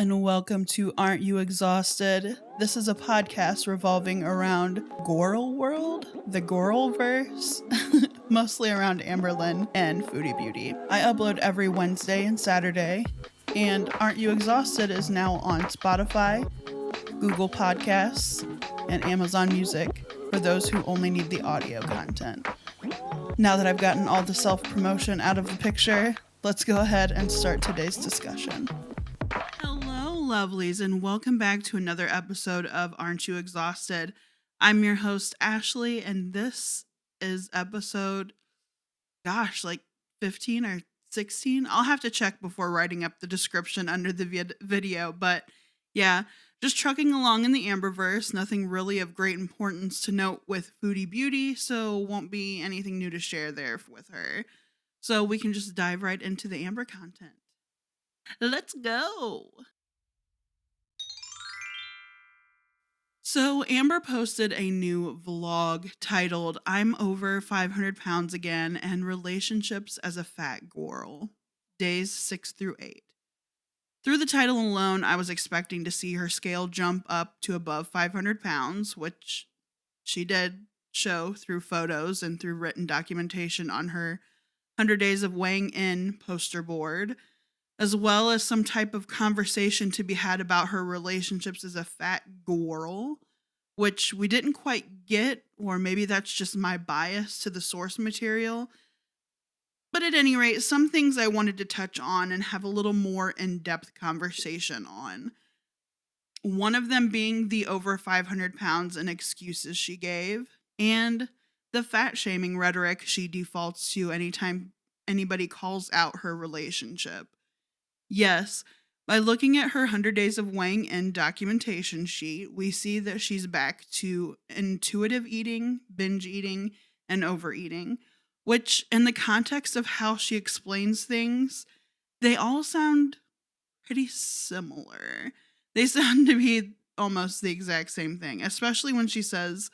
and welcome to Aren't You Exhausted? This is a podcast revolving around Goral World, the Goralverse, mostly around Amberlynn and Foodie Beauty. I upload every Wednesday and Saturday, and Aren't You Exhausted is now on Spotify, Google Podcasts, and Amazon Music for those who only need the audio content. Now that I've gotten all the self-promotion out of the picture, let's go ahead and start today's discussion. Hello, lovelies, and welcome back to another episode of Aren't You Exhausted? I'm your host, Ashley, and this is episode, 15 or 16? I'll have to check before writing up the description under the video, but yeah, just trucking along in the Amberverse, nothing really of great importance to note with Foodie Beauty, so won't be anything new to share there with her. So we can just dive right into the Amber content. Let's go! So Amber posted a new vlog titled, I'm over 500 pounds again and relationships as a fat girl, days 6 through 8. Through the title alone, I was expecting to see her scale jump up to above 500 pounds, which she did show through photos and through written documentation on her 100 Days of Weighing In poster board, as well as some type of conversation to be had about her relationships as a fat girl, which we didn't quite get, or maybe that's just my bias to the source material. But at any rate, some things I wanted to touch on and have a little more in-depth conversation on. One of them being the over 500 pounds and excuses she gave, and the fat-shaming rhetoric she defaults to anytime anybody calls out her relationship. Yes, by looking at her 100 Days of Weighing In documentation sheet, we see that she's back to intuitive eating, binge eating, and overeating, which, in the context of how she explains things, they all sound pretty similar. They sound to be almost the exact same thing, especially when she says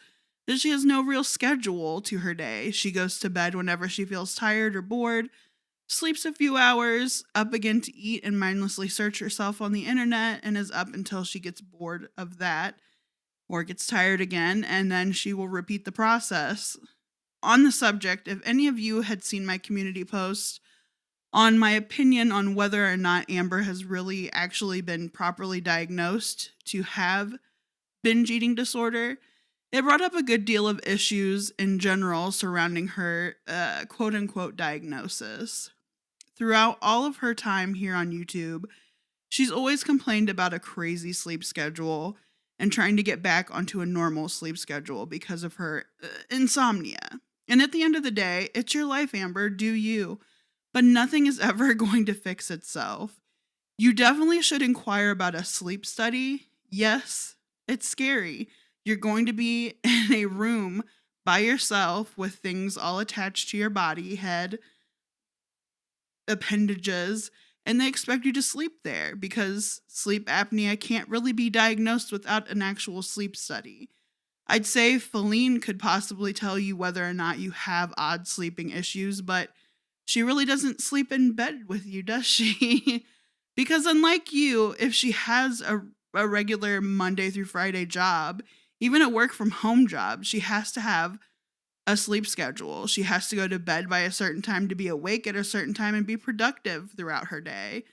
that she has no real schedule to her day. She goes to bed whenever she feels tired or bored, sleeps a few hours, up again to eat and mindlessly search herself on the internet, and is up until she gets bored of that or gets tired again, and then she will repeat the process. On the subject, if any of you had seen my community post on my opinion on whether or not Amber has really actually been properly diagnosed to have binge eating disorder, it brought up a good deal of issues in general surrounding her quote-unquote diagnosis. Throughout all of her time here on YouTube, she's always complained about a crazy sleep schedule and trying to get back onto a normal sleep schedule because of her insomnia. And at the end of the day, it's your life, Amber, do you. But nothing is ever going to fix itself. You definitely should inquire about a sleep study. Yes, it's scary. You're going to be in a room by yourself with things all attached to your body, head, appendages, and they expect you to sleep there because sleep apnea can't really be diagnosed without an actual sleep study. I'd say Feline could possibly tell you whether or not you have odd sleeping issues, but she really doesn't sleep in bed with you, does she? Because unlike you, if she has a regular Monday through Friday job, even a work from home job, she has to have a sleep schedule. She has to go to bed by a certain time to be awake at a certain time and be productive throughout her day.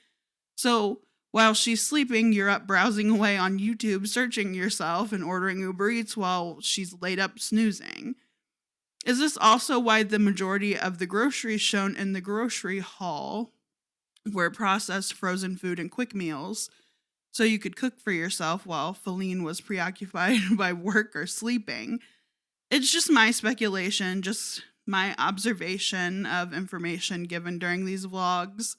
So while she's sleeping, you're up browsing away on YouTube, searching yourself and ordering Uber Eats while she's laid up snoozing. Is this also why the majority of the groceries shown in the grocery haul were processed frozen food and quick meals, so you could cook for yourself while Feline was preoccupied by work or sleeping? It's just my speculation, just my observation of information given during these vlogs.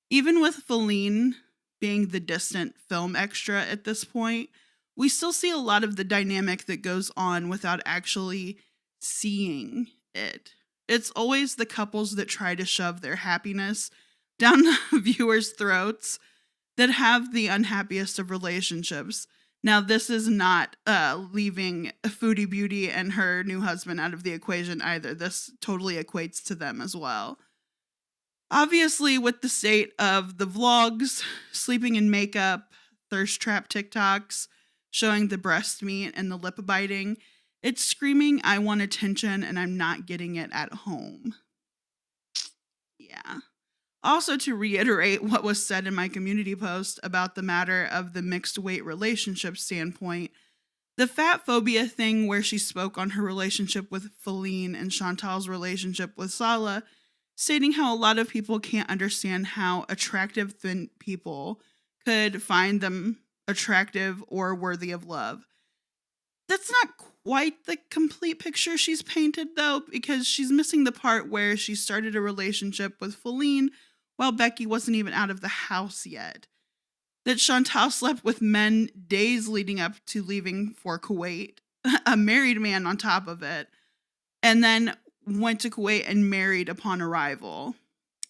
Even with Feline being the distant film extra at this point, we still see a lot of the dynamic that goes on without actually seeing it. It's always the couples that try to shove their happiness down the viewers' throats that have the unhappiest of relationships. Now, this is not leaving Foodie Beauty and her new husband out of the equation either. This totally equates to them as well. Obviously, with the state of the vlogs, sleeping in makeup, thirst trap TikToks showing the breast meat and the lip biting. It's screaming, I want attention and I'm not getting it at home. Yeah. Also, to reiterate what was said in my community post about the matter of the mixed weight relationship standpoint, the fat phobia thing where she spoke on her relationship with Feline and Chantal's relationship with Sala, stating how a lot of people can't understand how attractive thin people could find them attractive or worthy of love. That's not quite the complete picture she's painted, though, because she's missing the part where she started a relationship with Feline while Becky wasn't even out of the house yet. That Chantal slept with men days leading up to leaving for Kuwait, a married man on top of it, and then went to Kuwait and married upon arrival.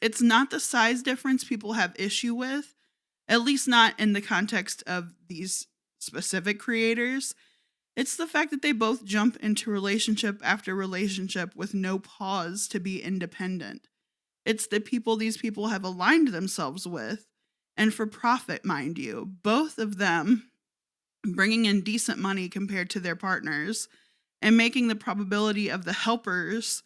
It's not the size difference people have issue with, at least not in the context of these specific creators. It's the fact that they both jump into relationship after relationship with no pause to be independent. It's the people these people have aligned themselves with, and for profit, mind you, both of them bringing in decent money compared to their partners and making the probability of the helpers,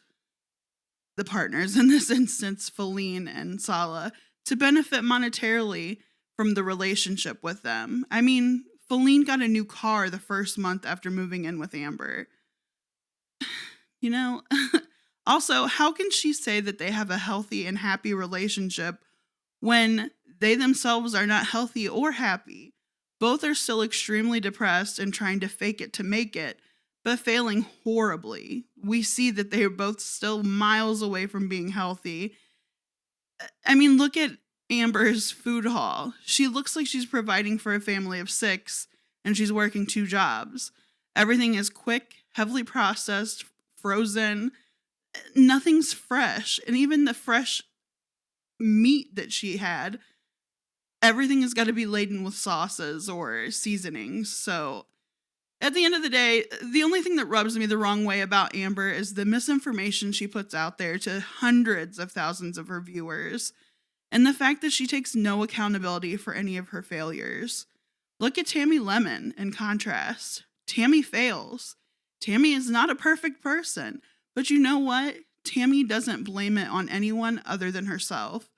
the partners in this instance, Feline and Sala, to benefit monetarily from the relationship with them. I mean, Feline got a new car the first month after moving in with Amber. You know, also, how can she say that they have a healthy and happy relationship when they themselves are not healthy or happy? Both are still extremely depressed and trying to fake it to make it, but failing horribly. We see that they are both still miles away from being healthy. I mean, look at Amber's food haul. She looks like she's providing for a family of 6 and she's working 2 jobs. Everything is quick, heavily processed, frozen. Nothing's fresh. And even the fresh meat that she had, everything has got to be laden with sauces or seasonings. So at the end of the day, the only thing that rubs me the wrong way about Amber is the misinformation she puts out there to hundreds of thousands of her viewers, and the fact that she takes no accountability for any of her failures. Look at Tammy Lemon in contrast. Tammy fails. Tammy is not a perfect person, but you know what? Tammy doesn't blame it on anyone other than herself,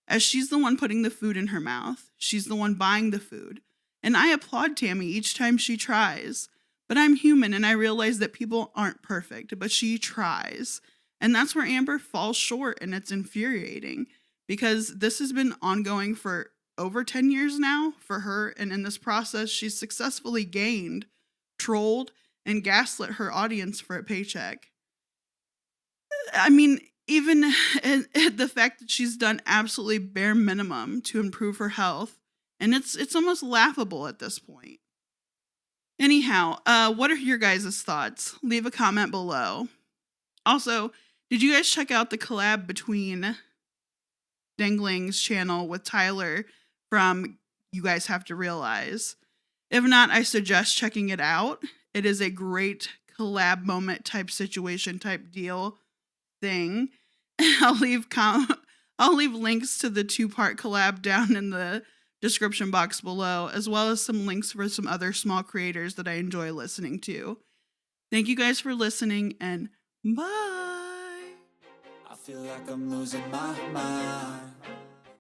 as she's the one putting the food in her mouth. She's the one buying the food. And I applaud Tammy each time she tries. But I'm human and I realize that people aren't perfect, but she tries. And that's where Amber falls short, and it's infuriating because this has been ongoing for over 10 years now for her. And in this process, she's successfully gained, trolled, and gaslit her audience for a paycheck. I mean, even the fact that she's done absolutely bare minimum to improve her health, and it's almost laughable at this point. Anyhow, what are your guys' thoughts? Leave a comment below. Also, did you guys check out the collab between Dangling's channel with Tyler from You Guys Have to Realize? If not, I suggest checking it out. It is a great collab moment type situation type deal thing. I'll leave links to the 2-part collab down in the description box below, as well as some links for some other small creators that I enjoy listening to. Thank you guys for listening, and bye. I feel like I'm losing my mind.